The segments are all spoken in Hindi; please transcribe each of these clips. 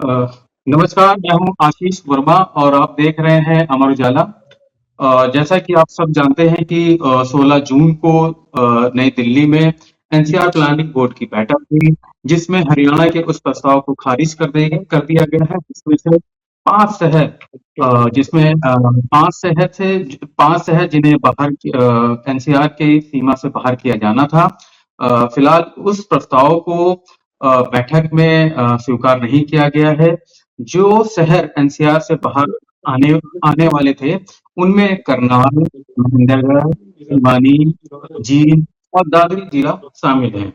नमस्कार, मैं हूँ आशीष वर्मा और आप देख रहे हैं अमर उजाला। जैसा कि आप सब जानते हैं कि 16 जून को नई दिल्ली में एनसीआर प्लानिंग बोर्ड की बैठक हुई, जिसमें हरियाणा के उस प्रस्ताव को खारिज कर दिया गया है, जिसमें से 5 शहर जिसमें 5 शहर जिन्हें बाहर एनसीआर की सीमा से बाहर किया जाना था। फिलहाल उस प्रस्ताव को बैठक में स्वीकार नहीं किया गया है। जो शहर एनसीआर से बाहर आने आने वाले थे, उनमें करनाल, महेंद्रगढ़, भिवानी, जींद और दादरी जिला शामिल है।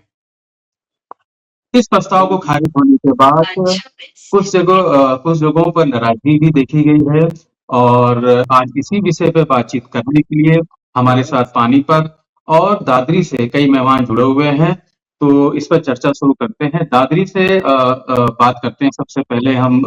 इस प्रस्ताव को खारिज होने के बाद कुछ जगहों पर नाराजगी भी देखी गई है और आज इसी विषय पे बातचीत करने के लिए हमारे साथ पानीपत और दादरी से कई मेहमान जुड़े हुए हैं। तो इस पर चर्चा शुरू करते हैं। दादरी से बात करते हैं। सबसे पहले हम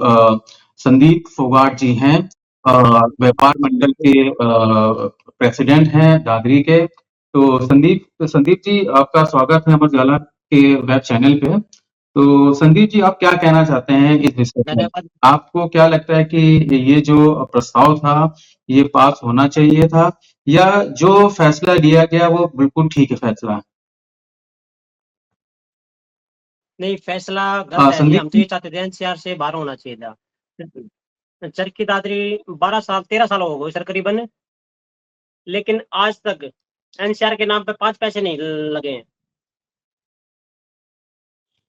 संदीप फोगाट जी हैं, व्यापार मंडल के प्रेसिडेंट हैं दादरी के। तो संदीप जी, आपका स्वागत है अमर उजाला के वेब चैनल पे। तो संदीप जी, आप क्या कहना चाहते हैं इस विषय पर? धन्यवाद। आपको क्या लगता है कि ये जो प्रस्ताव था, ये पास होना चाहिए था या जो फैसला लिया गया वो बिल्कुल ठीक है फैसला? नहीं, फैसला गलत है जी। संदीप हम तो जी। ये चाहते थे एनसीआर से बाहर होना चाहिए था। चरखी दादरी 12 साल 13 साल हो गए सर करीबन, लेकिन आज तक एनसीआर के नाम पे 5 पैसे नहीं लगे हैं।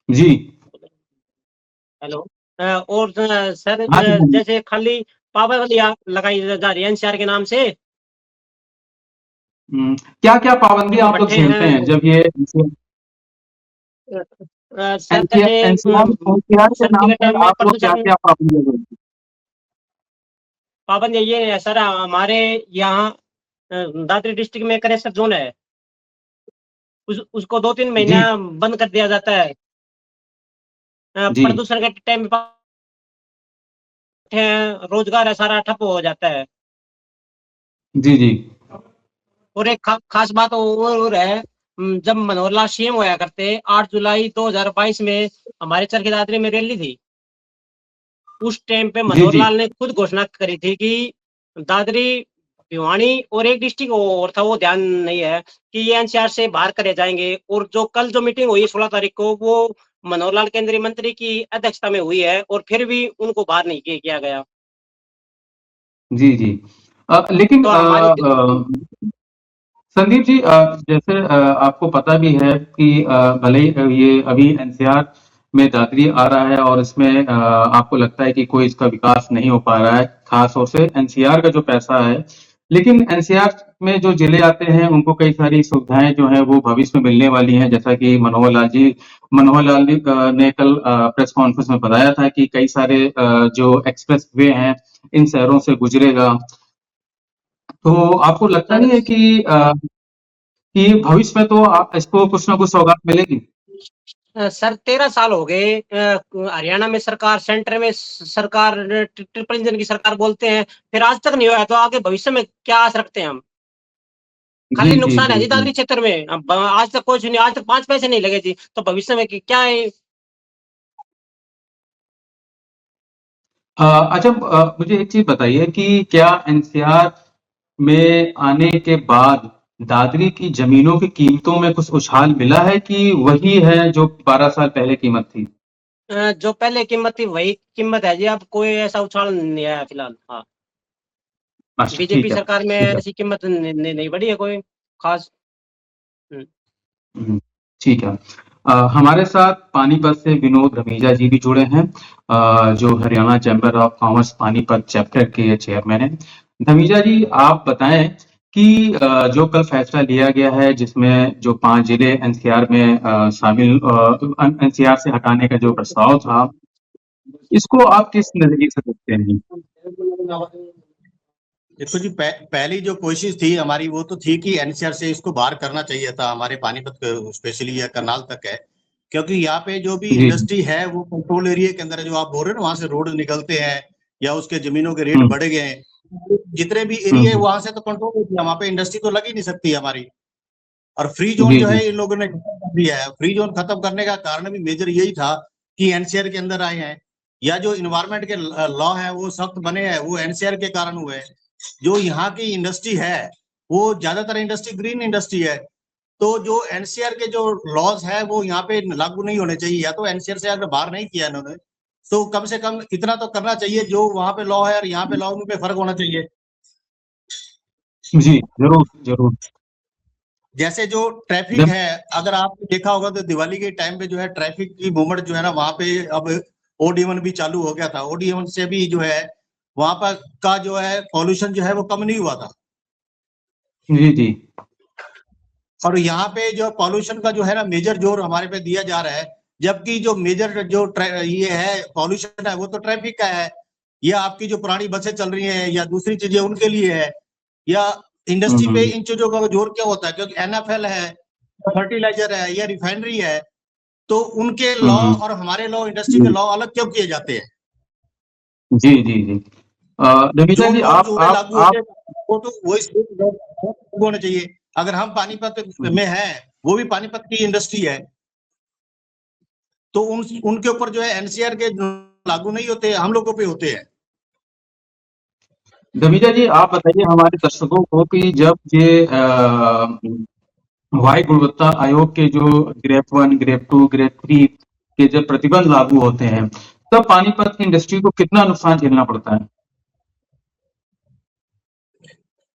जी। हेलो। और सर, हाँ जी, हाँ जी। जैसे खाली पाबंदियां लगाई जा रही है एनसीआर के नाम से। क्या-क्या पाबंदी जो आप लोग भट्ठे झेलते हैं, हैं जब ये सर जैसे एनसीआर के सर्दी नाम के पर टाइम में आप लोग प्रदूषण क्या-क्या पाबंदी लगा रहे हैं? पाबंदी ये है सर, हमारे यहाँ दादरी डिस्ट्रिक्ट में करेसर जोन है। उसको 2-3 महीना जी, बंद कर दिया जाता है। जी। प्रदूषण के टाइम में रोजगार है सारा ठप हो जाता है। जी, जी। और एक खास बात और है, जब मनोहर लाल सीएम होया करते 8 जुलाई 2022 में हमारे चरखी दादरी में रैली थी। उस टाइम पे जी, मनोहर जी। लाल ने खुद घोषणा करी थी कि दादरी, भिवानी और एक डिस्ट्रिक्ट और था, वो ध्यान नहीं है, कि ये एनसीआर से बाहर करे जाएंगे। और जो कल जो मीटिंग हुई 16 तारीख को, वो मनोहर लाल केंद्रीय मंत्री की अध्यक्षता में हुई है और फिर भी उनको बाहर नहीं किया गया। जी, जी। लेकिन तो हमारी संदीप जी, जैसे आपको पता भी है कि भले ही ये अभी एनसीआर में दादरी आ रहा है और इसमें आपको लगता है कि कोई इसका विकास नहीं हो पा रहा है, खास तौर से एनसीआर का जो पैसा है। लेकिन एनसीआर में जो जिले आते हैं उनको कई सारी सुविधाएं जो है वो भविष्य में मिलने वाली हैं, जैसा कि मनोहर लाल जी ने कल प्रेस कॉन्फ्रेंस में बताया था कि कई सारे जो एक्सप्रेस वे हैं इन शहरों से गुजरेगा। तो आपको लगता नहीं है कि भविष्य में तो इसको कुछ ना कुछ सौगात मिलेगी? सर 13 साल हो गए, हरियाणा में सरकार, सेंटर में सरकार, ट्रिपल इंजन की सरकार बोलते हैं, फिर आज तक नहीं हुआ। तो आगे भविष्य में क्या आस रखते हैं हम? जी, खाली जी, नुकसान है जी, जी जी। दादरी क्षेत्र में। अब आज तक कुछ नहीं, आज तक 5 पैसे नहीं लगे जी, तो भविष्य में क्या है? अच्छा, मुझे एक चीज बताइए कि क्या एनसीआर में आने के बाद दादरी की जमीनों की कीमतों में कुछ उछाल मिला है कि वही है जो 12 साल पहले कीमत थी? जो पहले कीमत थी वही कीमत है जी, अब कोई ऐसा उछाल नहीं आया फिलहाल। हाँ, अच्छा, बीजेपी ठीक है, सरकार में ठीक है। ऐसी कीमत नहीं बढ़ी है कोई खास। हम्म। हम्म, ठीक है। हमारे साथ पानीपत से विनोद रमीजा जी भी जुड़े हैं, जो Haryana chamber of commerce Panipat chapter के चेयरमैन हैं। रमीजा जी, आप बताएं कि जो कल फैसला लिया गया है जिसमें जो 5 जिले एनसीआर में शामिल एनसीआर से हटाने का जो प्रस्ताव था, इसको आप किस नजरिए से देखते हैं? देखो जी, पहली जो कोशिश थी हमारी वो तो थी कि एनसीआर से इसको बाहर करना चाहिए था, हमारे पानीपत स्पेशली या करनाल तक है। क्योंकि यहाँ पे जो भी जी। इंडस्ट्री है वो कंट्रोल एरिया के अंदर है, जो आप बोल रहे हो ना, वहां से रोड निकलते हैं या उसके जमीनों के रेट हम्म, बढ़ गए हैं। जितने भी एरिया है हम्म, वहां से तो कंट्रोल एरिया, वहां पे इंडस्ट्री तो लग ही नहीं सकती हमारी। और फ्री जोन जी, जो जी। है इन लोगों ने खत्म कर दिया है। फ्री जोन खत्म करने का कारण भी मेजर यही था कि एनसीआर के अंदर आए हैं। या जो इन्वायरमेंट के लॉ है वो सख्त बने हैं, वो एनसीआर के कारण हुए हैं। जो यहाँ की इंडस्ट्री है वो ज्यादातर इंडस्ट्री ग्रीन इंडस्ट्री है, तो जो एनसीआर के जो लॉज है वो यहाँ पे लागू नहीं होने चाहिए। या तो एनसीआर से अगर बाहर नहीं किया इन्होंने तो कम से कम इतना तो करना चाहिए, जो वहां पे लॉ है और यहाँ पे लॉ उनमें फर्क होना चाहिए। जी जरूर जरूर। जैसे जो ट्रैफिक है, अगर आपने देखा होगा तो दिवाली के टाइम पे जो है ट्रैफिक की मूवमेंट जो है ना वहां पे अब OD1 भी चालू हो गया था। OD1 से भी जो है वहां पर का जो है पॉल्यूशन जो है वो कम नहीं हुआ था। जी जी। और यहाँ पे जो पॉल्यूशन का जो है ना मेजर जोर हमारे पे दिया जा रहा है, जबकि जो मेजर जो ये है पॉल्यूशन है वो तो ट्रैफिक का है, या आपकी जो पुरानी बसें चल रही हैं या दूसरी चीजें उनके लिए है, या इंडस्ट्री पे इन चीजों का जोर क्या होता है, क्योंकि NFL है, फर्टिलाइजर है या रिफाइनरी है, तो उनके लॉ और हमारे लॉ, इंडस्ट्री के लॉ अलग क्यों किए जाते हैं? जी जी जी। नमिता जो जी लॉ आप जो है लागू होते हैं वो तो वही स्टेट लागू होने चाहिए। अगर हम पानीपत में हैं, वो भी पानीपत की इंडस्ट्री है, तो उनके ऊपर जो है एनसीआर के लागू नहीं होते, हम लोगों पे होते हैं। नमिता जी आप बताइए हमारे दर्शकों को कि जब ये वायु गुणवत्ता आयोग के जो ग्रेड 1, ग्रेड 2, ग्रेड 3 के जब प्रतिबंध लागू होते हैं तब पानीपत की इंडस्ट्री को कितना नुकसान झेलना पड़ता है?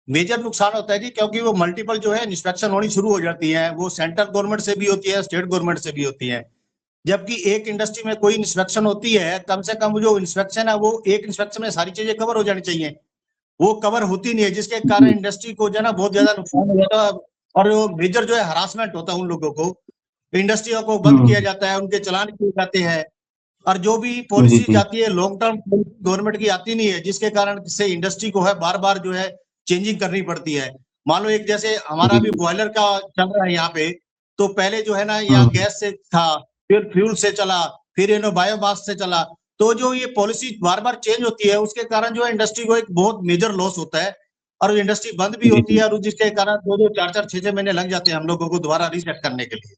मेजर नुकसान होता है जी, क्योंकि वो मल्टीपल जो है इंस्पेक्शन होनी शुरू हो जाती है। वो सेंट्रल गवर्नमेंट से भी होती है, स्टेट गवर्नमेंट से भी होती है। जबकि एक इंडस्ट्री में कोई इंस्पेक्शन होती है, कम से कम जो इंस्पेक्शन है वो एक इंस्पेक्शन में सारी चीजें कवर हो जानी चाहिए, वो कवर होती नहीं है, जिसके कारण इंडस्ट्री को जो है ना बहुत ज्यादा नुकसान हो जाता है। और वो मेजर जो है हरासमेंट होता है उन लोगों को, इंडस्ट्रियों को बंद किया जाता है, उनके चलान किए जाते हैं। और जो भी जी पॉलिसी जी जाती है लॉन्ग टर्म गवर्नमेंट की आती नहीं है, जिसके कारण से इंडस्ट्री को है बार बार जो है चेंजिंग करनी पड़ती है। मान लो एक जैसे हमारा भी बॉयलर का चल रहा है यहाँ पे, तो पहले जो है ना यहाँ गैस से था, फिर फ्यूल से चला, फिर बायोमास से चला। तो जो ये पॉलिसी बार बार चेंज होती है उसके कारण जो है इंडस्ट्री को एक बहुत मेजर लॉस होता है, और इंडस्ट्री बंद भी जी होती जी है, और जिसके कारण 2-2, 4-4, 6-6 महीने लग जाते हैं हम लोगों को दोबारा रीसेट करने के लिए।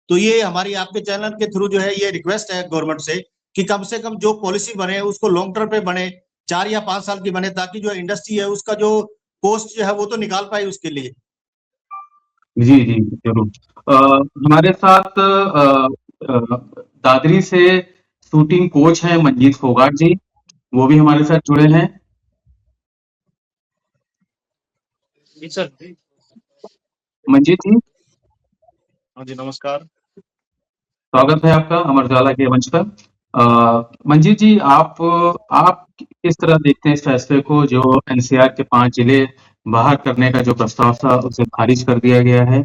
तो ये हमारी आपके चैनल के थ्रू जो है ये रिक्वेस्ट है गवर्नमेंट से कि कम से कम जो पॉलिसी बने उसको लॉन्ग टर्म पे बने, 4 या 5 साल की बने, ताकि जो इंडस्ट्री है उसका जो कॉस्ट जो है वो तो निकाल पाए उसके लिए। जी जी जरूर। हमारे साथ दादरी से शूटिंग कोच हैं मंजीत फोगाट जी, वो भी हमारे साथ जुड़े हैं। जी सर। मंजीत जी हाँ जी नमस्कार। स्वागत है आपका अमर उजाला के मंच पर। मंजीत जी आप किस तरह देखते हैं इस फैसले को जो एनसीआर के 5 जिले बाहर करने का जो प्रस्ताव था उसे खारिज कर दिया गया है,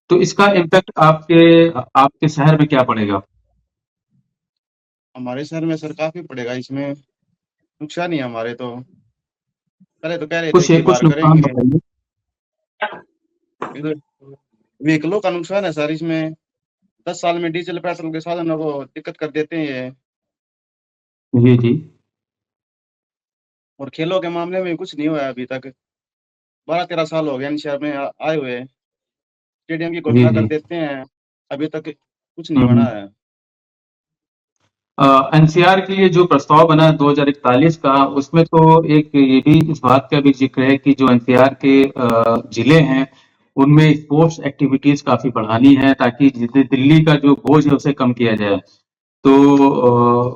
तो इसका इम्पैक्ट आपके आपके शहर में क्या पड़ेगा? हमारे शहर में सर काफी पड़ेगा, इसमें नुकसान ही है हमारे। तो पहले तो कह रहे थे कि कुछ बाहर नुकसान करेंगे, बताइए। इधर व्हीकलों का नुकसान है सर। इसमें 10 साल में डीजल पेट्रोल के साधनों को दिक्कत कर देते हैं ये। जी जी और खेलों के मामले में कुछ नहीं हुआ है अभी तक। 12-13 साल हो गए एनसीआर में आए हुए, स्टेडियम की जी घोषणा कर जी। देते हैं, अभी तक कुछ नहीं बना है। एनसीआर के लिए जो प्रस्ताव बना है 2041 का, उसमें तो एक ये भी इस बात का भी जिक्र है कि जो एनसीआर के जिले हैं उनमें स्पोर्ट्स एक्टिविटीज काफी बढ़ानी है ताकि जितने दिल्ली का जो बोझ है उसे कम किया जाए। तो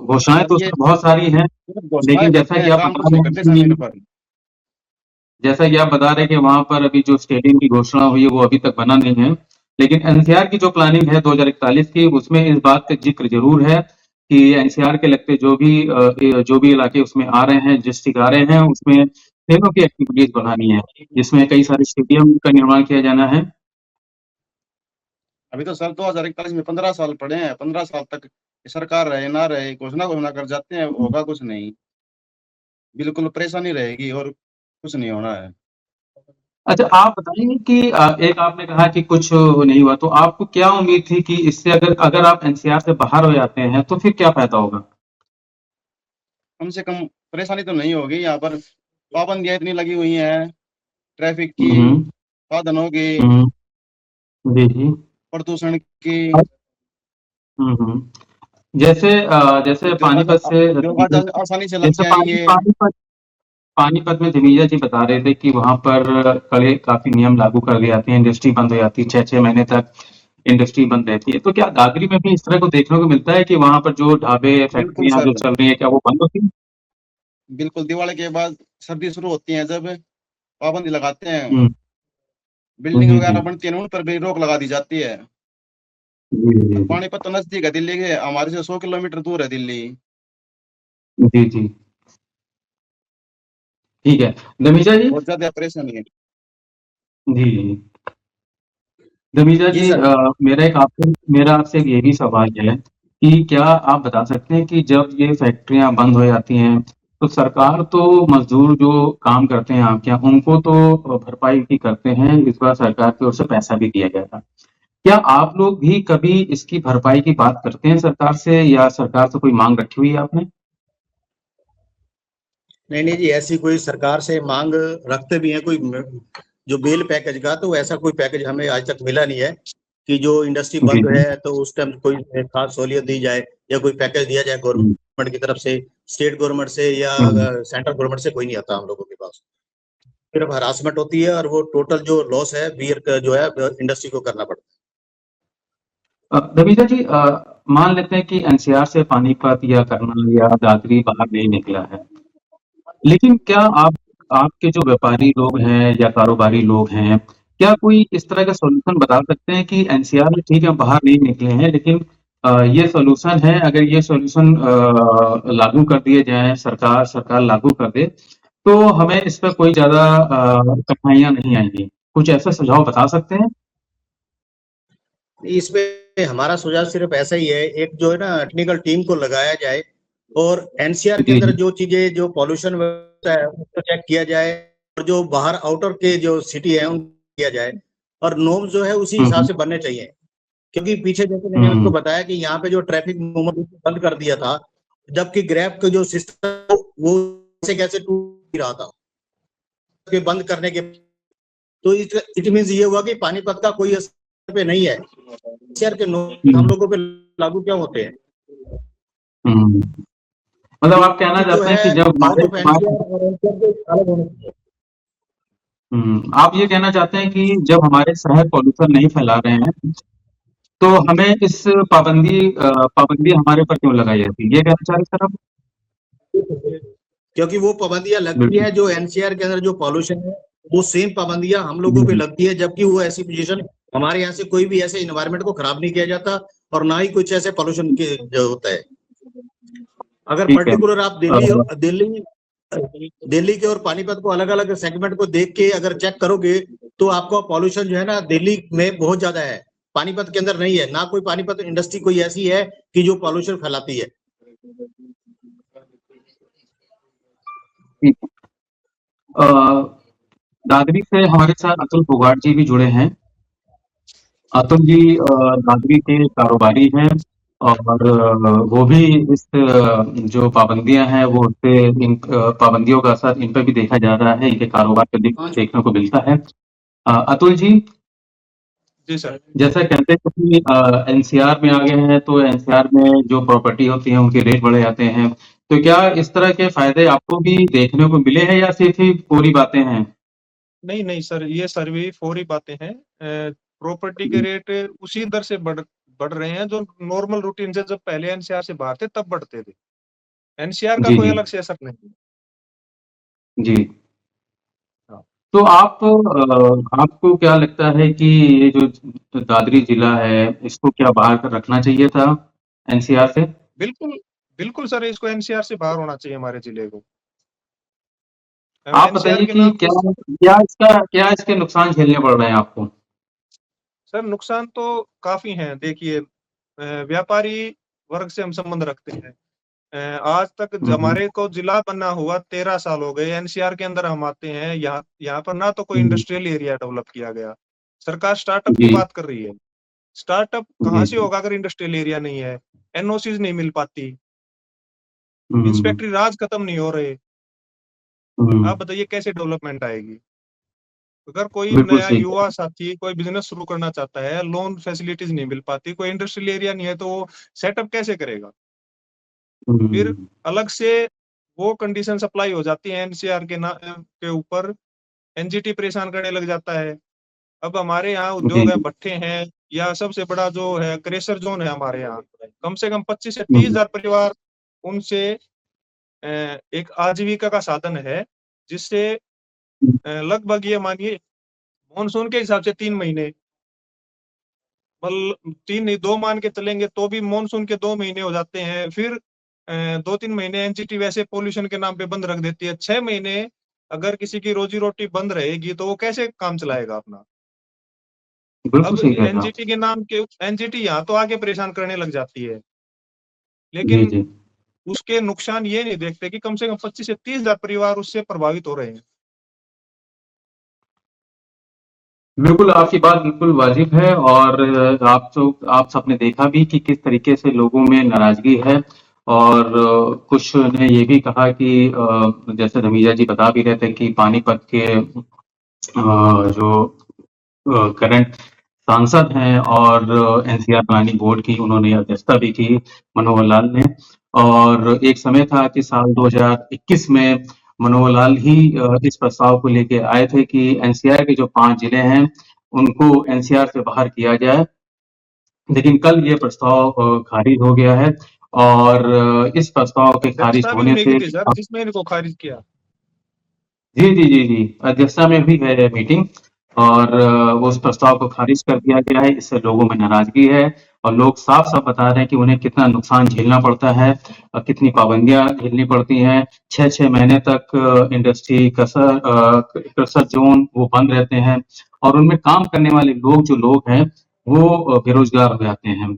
घोषणाएं सर तो ये उसमें बहुत सारी हैं, सिर्फ घोषणाएं लेकिन करते हैं, काम कुछ नहीं करते जमीन पर। जैसा कि आप बता रहे हैं कि वहां पर अभी जो स्टेडियम की घोषणा हुई है वो अभी तक बना नहीं है, लेकिन एनसीआर की जो प्लानिंग है 2041 की उसमें इस बात का जिक्र जरूर है कि एनसीआर के लगते जो भी इलाके उसमें आ रहे हैं, डिस्ट्रिक्ट आ रहे हैं, उसमें खेलों की एक्टिविटीज बढ़ानी है, जिसमें कई सारे स्टेडियम का निर्माण किया जाना है। अभी तो सर 2041 में 15 साल पड़े हैं, 15 साल तक सरकार रहे ना रहे, घोषणा कर जाते हैं, होगा कुछ नहीं। बिल्कुल परेशानी रहेगी और कुछ नहीं होना है। अच्छा आप बताएंगे कि एक आपने कहा कि कुछ नहीं हुआ, तो आपको क्या उम्मीद थी कि इससे अगर अगर आप एनसीआर से बाहर हो जाते हैं तो फिर क्या फायदा होगा? कम से कम परेशानी तो नहीं होगी। यहाँ पर पाबंदियां इतनी लगी हुई हैं, ट्रैफिक की, हम्म साधनों की, हम्म, जी जी। प्रदूषण की। हम्म। जैसे पानीपत से जो आसानी से लग जैसे जाएंगे। पानीपत में धमीजा जी बता रहे थे कि वहां पर कड़े काफी नियम लागू कर दिए जाते हैं, इंडस्ट्री बंद हो जाती है, 6-6 महीने तक इंडस्ट्री बंद रहती है। तो क्या दादरी में भी इस तरह को देखने को मिलता है कि वहां पर जो ढाबे बिल्कुल फैक्ट्रियां जो सर, चल रही है क्या वो बंद होती है? बिल्कुल दिवाली के बाद सर्दी शुरू होती है, जब पाबंदी लगाते हैं, हम्म, बिल्डिंग जी जी वगैरह बनती है, उन पर भी रोक लगा दी जाती है। जी जी और जी पानीपत तो नजदीक है दिल्ली के, हमारे से 100 किलोमीटर दूर है दिल्ली। जी जी ठीक है। दमीजा जी। बहुत ज्यादा परेशानी है। जी जी दमीजा जी जी, सर। मेरा आपसे एक ये भी सवाल है कि क्या आप बता सकते हैं कि जब ये फैक्ट्रियां बंद हो जाती हैं तो सरकार तो मजदूर जो काम करते हैं आपके यहाँ उनको तो भरपाई भी करते हैं, इस बार सरकार की ओर से पैसा भी दिया गया था। क्या आप लोग भी कभी इसकी भरपाई की बात करते हैं सरकार से, या सरकार से कोई मांग रखी हुई है आपने? नहीं नहीं जी, ऐसी कोई सरकार से मांग रखते भी हैं कोई जो बेल पैकेज का, तो ऐसा कोई पैकेज हमें आज तक मिला नहीं है कि जो इंडस्ट्री जी बंद जी है तो उस टाइम कोई खास सहूलियत दी जाए या कोई पैकेज दिया जाए हम्म, गवर्नमेंट की तरफ से, स्टेट गवर्नमेंट से या हम्म। सेंट्रल गवर्नमेंट से कोई नहीं आता हम लोगों के पास। सिर्फ हरासमेंट होती है और वो टोटल जो लॉस है बियर का जो है इंडस्ट्री को करना पड़ता दमीजा जी, मान लेते हैं कि एनसीआर से पानीपत या करनाल या दादरी बाहर नहीं निकला है, लेकिन क्या आपके जो व्यापारी लोग हैं या कारोबारी लोग हैं, क्या कोई इस तरह का सॉल्यूशन बता सकते हैं कि एनसीआर में ठीक है बाहर नहीं निकले हैं, लेकिन ये सॉल्यूशन है, अगर ये सॉल्यूशन लागू कर दिए जाएं, सरकार लागू कर दे तो हमें इस पर कोई ज्यादा कठिनाइयां नहीं आएंगी। कुछ ऐसा सुझाव बता सकते हैं? है। इसमें हमारा सुझाव सिर्फ ऐसा ही है, एक जो है ना टेक्निकल टीम को लगाया जाए और एनसीआर के जी अंदर जी जो चीजें जो पॉल्यूशन है उसको चेक किया जाए और जो बाहर आउटर के जो सिटी है उनको किया जाए और नॉर्म्स जो है उसी हिसाब हम्म से बनने चाहिए। क्योंकि पीछे जैसे मैंने आपको हम्म बताया कि यहाँ पे जो ट्रैफिक मूवमेंट बंद कर दिया था, जबकि ग्रैब का जो सिस्टम वो कैसे कैसे टूट रहा था के बंद करने के, तो इट मीन ये हुआ कि पानीपत का कोई असर पे नहीं है, शहर के नॉर्म्स हम हम्म लोगों पे लागू क्यों होते हैं। हम्म। मतलब आप कहना जो चाहते हैं है कि जब साउथ हमारे ऑफ हमारे एनसीआर और एनसीआर के अलग होने चाहिए। आप ये कहना चाहते हैं कि जब हमारे शहर पॉल्यूशन नहीं फैला रहे हैं तो हमें इस पाबंदी हमारे ऊपर क्यों लगाई जाती है, ये कहना चाह रहे हैं सर आप? क्योंकि वो पाबंदियां लगती बिल्कुल। है जो एनसीआर के अंदर जो पॉल्यूशन है वो सेम पाबंदियां हम लोगों पे जी लगती है, जबकि वो ऐसी पोजीशन हमारे यहाँ से कोई भी ऐसे इन्वायरमेंट को खराब नहीं किया जाता और ना ही कुछ ऐसे पॉल्यूशन के जो होता है। अगर ठीक है। पर्टिकुलर आप दिल्ली दिल्ली के और पानीपत को अलग अलग सेगमेंट को देख के अगर चेक करोगे तो आपको पॉल्यूशन जो है ना दिल्ली में बहुत ज्यादा है, पानीपत के अंदर नहीं है। ना कोई पानीपत इंडस्ट्री कोई ऐसी है कि जो पॉल्यूशन फैलाती है। ठीक है। अ, दादरी से हमारे साथ अतुल फोगाट जी भी जुड़े हैं। अतुल जी दादरी के कारोबारी हैं और वो भी इस जो पाबंदियां हैं वो उससे इन पाबंदियों का असर इन पर भी देखा जा रहा है, इनके कारोबार पर देखने को मिलता है। अतुल जी, जी सर। जैसा कहते हैं कि एनसीआर में आ गए हैं तो एनसीआर में जो प्रॉपर्टी होती है उनके रेट बढ़े जाते हैं, तो क्या इस तरह के फायदे आपको भी देखने को मिले हैं या सिर्फ ही पूरी बातें हैं? नहीं नहीं सर, ये सर्वे फौरी बातें हैं। प्रॉपर्टी के रेट उसी दर से बढ़ रहे हैं जो नॉर्मल रूटीन से जब पहले एनसीआर से बाहर थे तब बढ़ते थे। एनसीआर का जी कोई जी अलग से असर नहीं है। जी। हाँ। तो आपको क्या लगता है कि ये जो दादरी जिला है इसको क्या बाहर कर रखना चाहिए था एनसीआर से? बिल्कुल बिल्कुल सर, इसको एनसीआर से बाहर होना चाहिए हमारे जिले को। आप एनसीआर बताइए के कि नाम पे क्या इसके नुकसान झेलने पड़ रहे हैं आपको? सर नुकसान तो काफी हैं। देखिए, व्यापारी वर्ग से हम संबंध रखते हैं। आज तक हम्म हमारे को जिला बना हुआ 13 साल हो गए। एनसीआर के अंदर हम आते हैं, यहाँ यहाँ पर ना तो कोई हम्म, इंडस्ट्रियल एरिया डेवलप किया गया। सरकार स्टार्टअप की जी बात कर रही है। स्टार्टअप कहाँ जी से जी होगा अगर इंडस्ट्रियल एरिया नहीं है? एनओसीज नहीं मिल पाती, हम्म इंस्पेक्टरी राज खत्म नहीं हो रहे। हम्म, आप बताइए कैसे डेवलपमेंट आएगी? अगर कोई बिल्कुल नया सही कह युवा साथी कोई बिजनेस शुरू करना चाहता है, लोन फैसिलिटीज नहीं मिल पाती, कोई इंडस्ट्रियल एरिया नहीं है, तो वो सेटअप कैसे करेगा? फिर हम्म, अलग से वो कंडीशन सप्लाई हो जाती है एनसीआर के ऊपर, एनजीटी परेशान करने लग जाता है। अब हमारे यहाँ जी उद्योग है, जी। भट्ठे हैं, या सबसे बड़ा जो है क्रेशर जोन है हमारे यहाँ, कम से कम 25 से 30 हम्म, हजार परिवार उनसे एक आजीविका का साधन है, जिससे लगभग ये मानिए मॉनसून के हिसाब से 3 महीने, मतलब 3 नहीं 2 मान के चलेंगे तो भी मॉनसून के 2 महीने हो जाते हैं। फिर 2-3 महीने एनजीटी वैसे पोल्यूशन के नाम पे बंद रख देती है। 6 महीने अगर किसी की रोजी रोटी बंद रहेगी तो वो कैसे काम चलाएगा अपना। बिल्कुल अब सही कह रहे हो आप। एनजीटी के नाम के एनजीटी यहाँ तो आके परेशान करने लग जाती है, जी लेकिन जी। उसके नुकसान ये नहीं देखते कि कम से कम 25 से 30 हजार परिवार उससे प्रभावित हो रहे हैं। बिल्कुल, आपकी बात बिल्कुल वाजिब है और आप सबने देखा भी कि किस तरीके से लोगों में नाराज़गी है और कुछ ने ये भी कहा कि जैसे धमीजा जी बता भी रहे थे कि पानीपत के जो करंट सांसद हैं और एनसीआर प्लानिंग बोर्ड की उन्होंने अध्यक्षता भी की, मनोहर लाल ने। और एक समय था कि साल 2021 में मनोहर लाल ही इस प्रस्ताव को लेके आए थे कि एनसीआर के जो 5 जिले हैं, उनको एनसीआर से बाहर किया जाए। लेकिन कल ये प्रस्ताव खारिज हो गया है और इस प्रस्ताव के खारिज अध्यक्षता भी होने उन्हीं की से थी सर, जिसमें इनको खारिज किया। जी, जी, जी, जी। अध्यक्षता में भी है मीटिंग और वो उस प्रस्ताव को खारिज कर दिया गया है। इससे लोगों में नाराज़गी है और लोग साफ-साफ बता रहे हैं कि उन्हें कितना नुकसान झेलना पड़ता है कितनी पाबंदियाँ झेलनी पड़ती हैं। 6-6 महीने तक इंडस्ट्री क्रशर ज़ोन वो बंद रहते हैं और उनमें काम करने वाले लोग हैं, वो बेरोज़गार हो जाते हैं।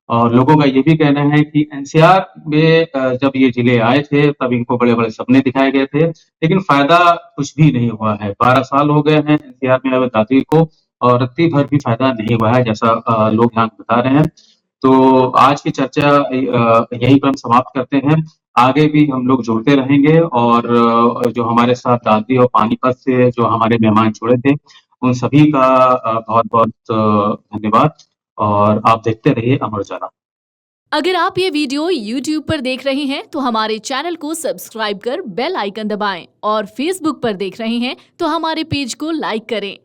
और लोगों का ये भी कहना है कि एनसीआर में जब ये ज़िले आए थे, तब इनको बड़े-बड़े सपने दिखाए गए थे। लेकिन फ़ायदा कुछ भी नहीं हुआ है। 12 साल हो गए हैं एनसीआर में अब दाखिल को और रत्ती भर भी फ़ायदा नहीं हुआ है जैसा लोग यहाँ बता रहे हैं। तो आज की चर्चा यहीं पर हम समाप्त करते हैं। आगे भी हम लोग जुड़ते रहेंगे और जो हमारे साथ दादरी और पानीपत से जो हमारे मेहमान जुड़े थे, उन सभी का बहुत-बहुत धन्यवाद और आप देखते रहिए अमर उजाला। अगर आप ये वीडियो YouTube पर देख रहे हैं तो हमारे चैनल को सब्सक्राइब कर बेल आइकन दबाएं और Facebook पर देख रहे हैं तो हमारे पेज को लाइक करें।